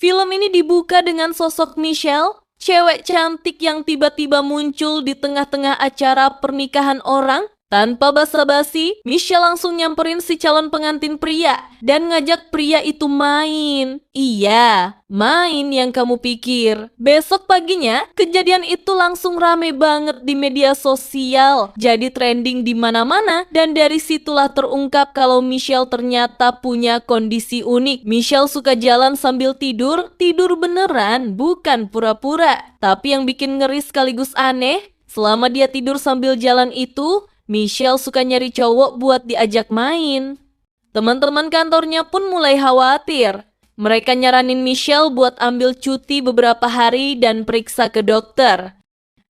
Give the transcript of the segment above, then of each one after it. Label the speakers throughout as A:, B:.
A: Film ini dibuka dengan sosok Michelle, cewek cantik yang tiba-tiba muncul di tengah-tengah acara pernikahan orang. Tanpa basa-basi, Michelle langsung nyamperin si calon pengantin pria dan ngajak pria itu main. Iya, main yang kamu pikir. Besok paginya, kejadian itu langsung rame banget di media sosial. Jadi trending di mana-mana dan dari situlah terungkap kalau Michelle ternyata punya kondisi unik. Michelle suka jalan sambil tidur, tidur beneran, bukan pura-pura. Tapi yang bikin ngeri sekaligus aneh, selama dia tidur sambil jalan itu, Michelle suka nyari cowok buat diajak main. Teman-teman kantornya pun mulai khawatir. Mereka nyaranin Michelle buat ambil cuti beberapa hari dan periksa ke dokter.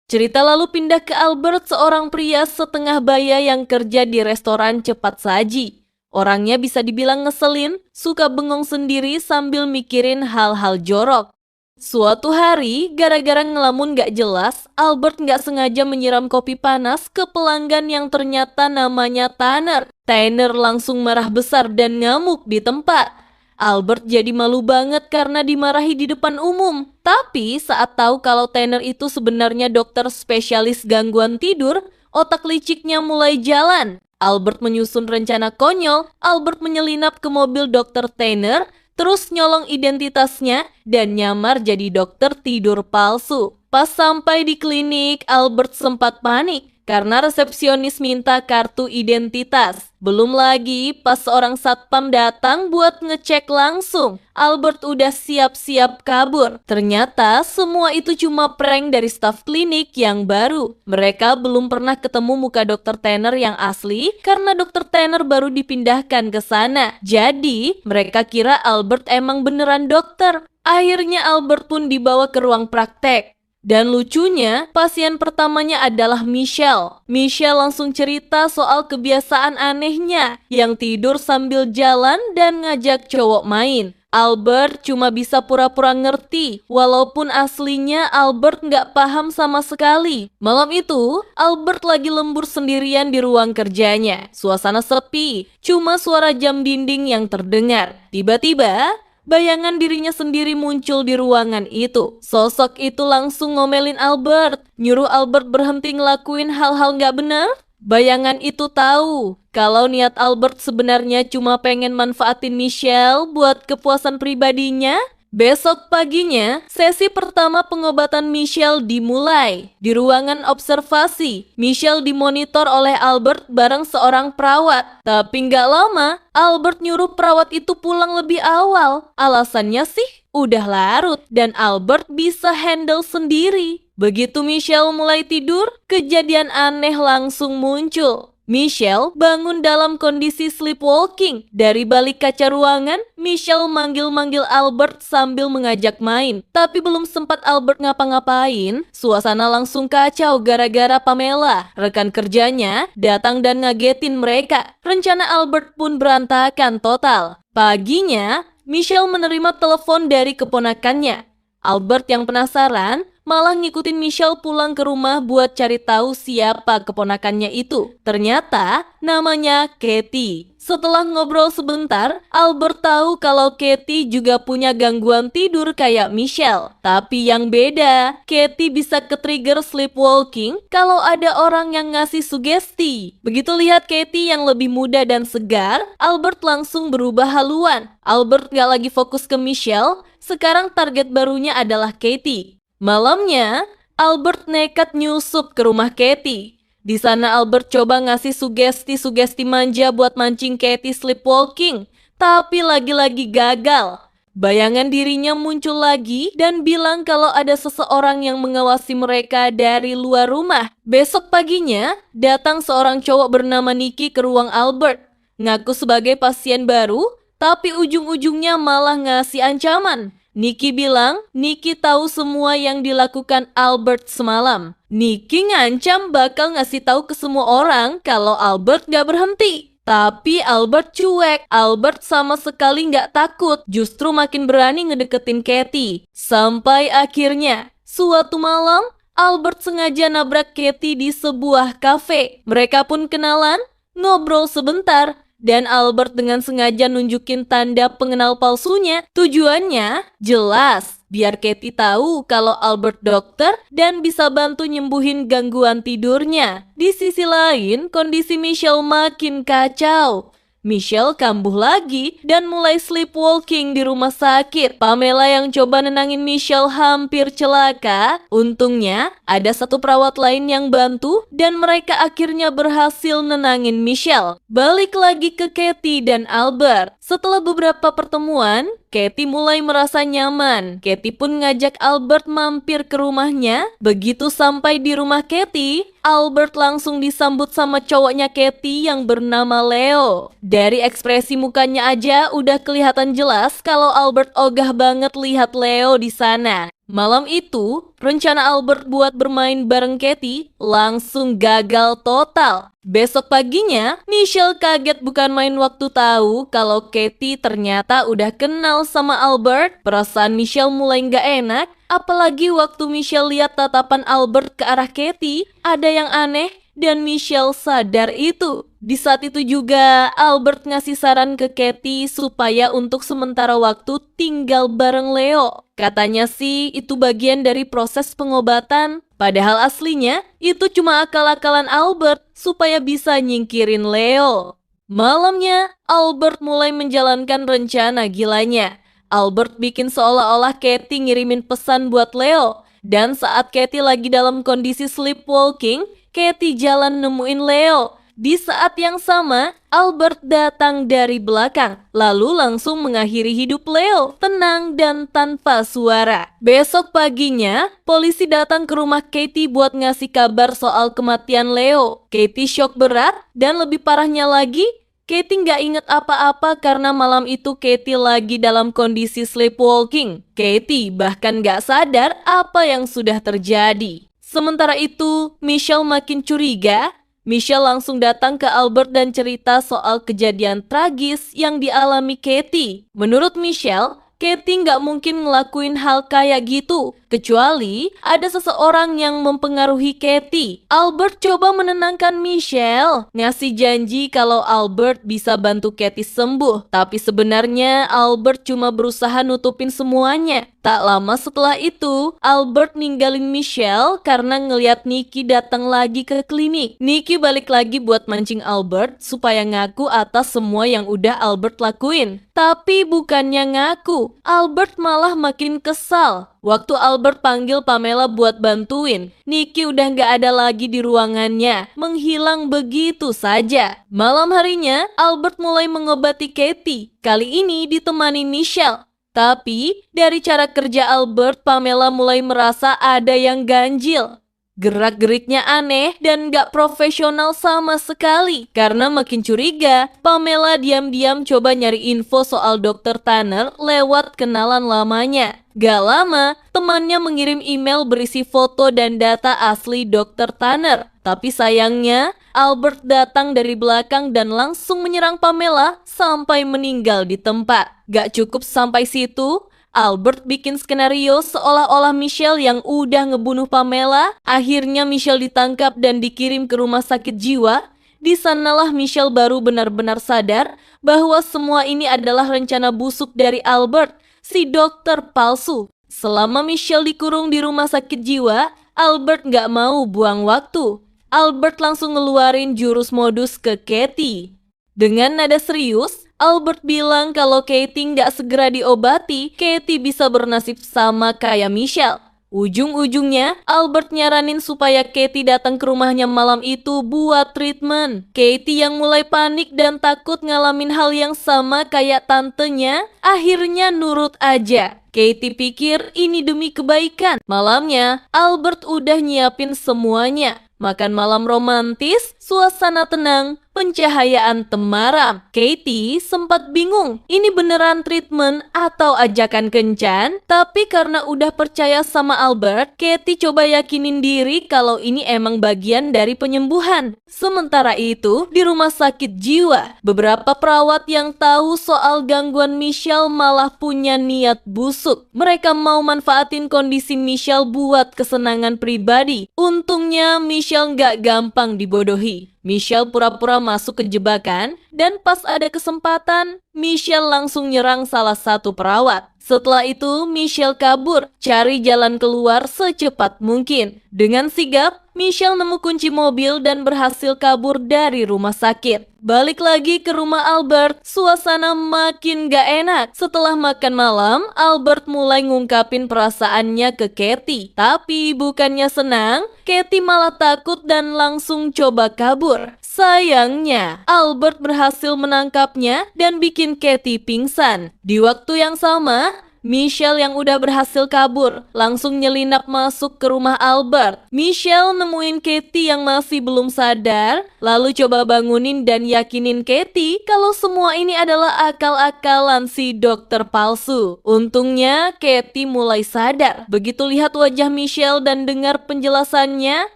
A: Cerita lalu pindah ke Albert, seorang pria setengah baya yang kerja di restoran cepat saji. Orangnya bisa dibilang ngeselin, suka bengong sendiri sambil mikirin hal-hal jorok. Suatu hari, gara-gara ngelamun gak jelas, Albert gak sengaja menyiram kopi panas ke pelanggan yang ternyata namanya Tanner. Tanner langsung marah besar dan ngamuk di tempat. Albert jadi malu banget karena dimarahi di depan umum. Tapi saat tahu kalau Tanner itu sebenarnya dokter spesialis gangguan tidur, otak liciknya mulai jalan. Albert menyusun rencana konyol. Albert menyelinap ke mobil dokter Tanner, terus nyolong identitasnya dan nyamar jadi dokter tidur palsu. Pas sampai di klinik, Albert sempat panik karena resepsionis minta kartu identitas. Belum lagi pas seorang satpam datang buat ngecek langsung, Albert udah siap-siap kabur. Ternyata semua itu cuma prank dari staf klinik yang baru. Mereka belum pernah ketemu muka dokter Tanner yang asli karena dokter Tanner baru dipindahkan ke sana. Jadi mereka kira Albert emang beneran dokter. Akhirnya Albert pun dibawa ke ruang praktek. Dan lucunya, pasien pertamanya adalah Michelle. Michelle langsung cerita soal kebiasaan anehnya yang tidur sambil jalan dan ngajak cowok main. Albert cuma bisa pura-pura ngerti, walaupun aslinya Albert nggak paham sama sekali. Malam itu, Albert lagi lembur sendirian di ruang kerjanya. Suasana sepi, cuma suara jam dinding yang terdengar. Tiba-tiba, bayangan dirinya sendiri muncul di ruangan itu. Sosok itu langsung ngomelin Albert, nyuruh Albert berhenti ngelakuin hal-hal nggak benar. Bayangan itu tahu kalau niat Albert sebenarnya cuma pengen manfaatin Michelle buat kepuasan pribadinya. Besok paginya, sesi pertama pengobatan Michelle dimulai. Di ruangan observasi, Michelle dimonitor oleh Albert bareng seorang perawat. Tapi nggak lama, Albert nyuruh perawat itu pulang lebih awal. Alasannya sih, udah larut dan Albert bisa handle sendiri. Begitu Michelle mulai tidur, kejadian aneh langsung muncul. Michelle bangun dalam kondisi sleepwalking. Dari balik kaca ruangan, Michelle manggil-manggil Albert sambil mengajak main. Tapi belum sempat Albert ngapa-ngapain, suasana langsung kacau gara-gara Pamela, rekan kerjanya, datang dan ngagetin mereka. Rencana Albert pun berantakan total. Paginya, Michelle menerima telepon dari keponakannya. Albert yang penasaran malah ngikutin Michelle pulang ke rumah buat cari tahu siapa keponakannya itu. Ternyata namanya Katie. Setelah ngobrol sebentar, Albert tahu kalau Katie juga punya gangguan tidur kayak Michelle. Tapi yang beda, Katie bisa ke-trigger sleepwalking kalau ada orang yang ngasih sugesti. Begitu lihat Katie yang lebih muda dan segar, Albert langsung berubah haluan. Albert gak lagi fokus ke Michelle, sekarang target barunya adalah Katie. Malamnya, Albert nekat nyusup ke rumah Katie. Di sana Albert coba ngasih sugesti-sugesti manja buat mancing Katie sleepwalking, tapi lagi-lagi gagal. Bayangan dirinya muncul lagi dan bilang kalau ada seseorang yang mengawasi mereka dari luar rumah. Besok paginya, datang seorang cowok bernama Nicky ke ruang Albert. Ngaku sebagai pasien baru, tapi ujung-ujungnya malah ngasih ancaman. Nicky bilang, Nicky tahu semua yang dilakukan Albert semalam. Nicky ngancam bakal ngasih tahu ke semua orang kalau Albert gak berhenti. Tapi Albert cuek. Albert sama sekali gak takut, justru makin berani ngedeketin Katie. Sampai akhirnya, suatu malam, Albert sengaja nabrak Katie di sebuah kafe. Mereka pun kenalan, ngobrol sebentar, Dan Albert dengan sengaja nunjukin tanda pengenal palsunya. Tujuannya jelas, biar Katie tahu kalau Albert dokter dan bisa bantu nyembuhin gangguan tidurnya. Di sisi lain, kondisi Michelle makin kacau. Michelle kambuh lagi dan mulai sleepwalking di rumah sakit. Pamela yang coba nenangin Michelle hampir celaka. Untungnya ada satu perawat lain yang bantu dan mereka akhirnya berhasil nenangin Michelle. Balik lagi ke Katie dan Albert. Setelah beberapa pertemuan, Katie mulai merasa nyaman. Katie pun ngajak Albert mampir ke rumahnya. Begitu sampai di rumah Katie, Albert langsung disambut sama cowoknya Katie yang bernama Leo. Dari ekspresi mukanya aja udah kelihatan jelas kalau Albert ogah banget lihat Leo di sana. Malam itu, rencana Albert buat bermain bareng Katie langsung gagal total. Besok paginya, Michelle kaget bukan main waktu tahu kalau Katie ternyata udah kenal sama Albert. Perasaan Michelle mulai nggak enak, apalagi waktu Michelle lihat tatapan Albert ke arah Katie, ada yang aneh. Dan Michelle sadar itu. Di saat itu juga Albert ngasih saran ke Katie supaya untuk sementara waktu tinggal bareng Leo. Katanya sih itu bagian dari proses pengobatan. Padahal aslinya itu cuma akal-akalan Albert supaya bisa nyingkirin Leo. Malamnya Albert mulai menjalankan rencana gilanya. Albert bikin seolah-olah Katie ngirimin pesan buat Leo. Dan saat Katie lagi dalam kondisi sleepwalking, Katie jalan nemuin Leo. Di saat yang sama, Albert datang dari belakang, lalu langsung mengakhiri hidup Leo, tenang dan tanpa suara. Besok paginya, polisi datang ke rumah Katie buat ngasih kabar soal kematian Leo. Katie shock berat, dan lebih parahnya lagi, Katie nggak inget apa-apa karena malam itu Katie lagi dalam kondisi sleepwalking. Katie bahkan nggak sadar apa yang sudah terjadi. Sementara itu, Michelle makin curiga. Michelle langsung datang ke Albert dan cerita soal kejadian tragis yang dialami Katie. Menurut Michelle, Katie nggak mungkin ngelakuin hal kayak gitu, kecuali ada seseorang yang mempengaruhi Katie. Albert coba menenangkan Michelle, ngasih janji kalau Albert bisa bantu Katie sembuh. Tapi sebenarnya Albert cuma berusaha nutupin semuanya. Tak lama setelah itu, Albert ninggalin Michelle karena ngeliat Nikki datang lagi ke klinik. Nikki balik lagi buat mancing Albert supaya ngaku atas semua yang udah Albert lakuin. Tapi bukannya ngaku, Albert malah makin kesal. Waktu Albert panggil Pamela buat bantuin, Nikki udah gak ada lagi di ruangannya, menghilang begitu saja. Malam harinya, Albert mulai mengobati Katie. Kali ini ditemani Michelle. Tapi, dari cara kerja Albert, Pamela mulai merasa ada yang ganjil. Gerak-geriknya aneh dan gak profesional sama sekali. Karena makin curiga, Pamela diam-diam coba nyari info soal Dr. Tanner lewat kenalan lamanya. Gak lama, temannya mengirim email berisi foto dan data asli Dr. Tanner. Tapi sayangnya, Albert datang dari belakang dan langsung menyerang Pamela sampai meninggal di tempat. Gak cukup sampai situ, Albert bikin skenario seolah-olah Michelle yang udah ngebunuh Pamela. Akhirnya Michelle ditangkap dan dikirim ke rumah sakit jiwa. Di sanalah Michelle baru benar-benar sadar bahwa semua ini adalah rencana busuk dari Albert, si dokter palsu. Selama Michelle dikurung di rumah sakit jiwa, Albert gak mau buang waktu. Albert langsung ngeluarin jurus modus ke Katie. Dengan nada serius, Albert bilang kalau Katie nggak segera diobati, Katie bisa bernasib sama kayak Michelle. Ujung-ujungnya, Albert nyaranin supaya Katie datang ke rumahnya malam itu buat treatment. Katie yang mulai panik dan takut ngalamin hal yang sama kayak tantenya, akhirnya nurut aja. Katie pikir ini demi kebaikan. Malamnya, Albert udah nyiapin semuanya. Makan malam romantis, suasana tenang, pencahayaan temaram. Katie sempat bingung, ini beneran treatment atau ajakan kencan? Tapi karena udah percaya sama Albert, Katie coba yakinin diri kalau ini emang bagian dari penyembuhan. Sementara itu, di rumah sakit jiwa, beberapa perawat yang tahu soal gangguan Michelle malah punya niat busuk. Mereka mau manfaatin kondisi Michelle buat kesenangan pribadi. Untungnya Michelle nggak gampang dibodohi. Michelle pura-pura masuk ke jebakan, dan pas ada kesempatan, Michelle langsung nyerang salah satu perawat. Setelah itu, Michelle kabur, cari jalan keluar secepat mungkin. Dengan sigap, Michelle nemu kunci mobil dan berhasil kabur dari rumah sakit. Balik lagi ke rumah Albert, suasana makin gak enak. Setelah makan malam, Albert mulai ngungkapin perasaannya ke Katie. Tapi bukannya senang, Katie malah takut dan langsung coba kabur. Sayangnya, Albert berhasil menangkapnya dan bikin Katie pingsan. Di waktu yang sama, Michelle yang udah berhasil kabur langsung nyelinap masuk ke rumah Albert. Michelle nemuin Katie yang masih belum sadar, lalu coba bangunin dan yakinin Katie kalau semua ini adalah akal-akalan si dokter palsu. Untungnya Katie mulai sadar. Begitu lihat wajah Michelle dan dengar penjelasannya,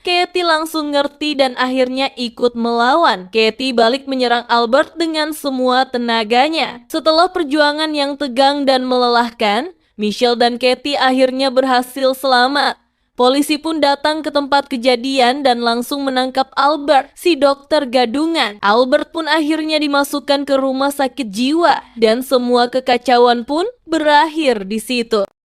A: Katie langsung ngerti dan akhirnya ikut melawan. Katie balik menyerang Albert dengan semua tenaganya. Setelah perjuangan yang tegang dan melelahkan, Michelle dan Katie akhirnya berhasil selamat. Polisi pun datang ke tempat kejadian dan langsung menangkap Albert, si dokter gadungan. Albert pun akhirnya dimasukkan ke rumah sakit jiwa dan semua kekacauan pun berakhir di situ.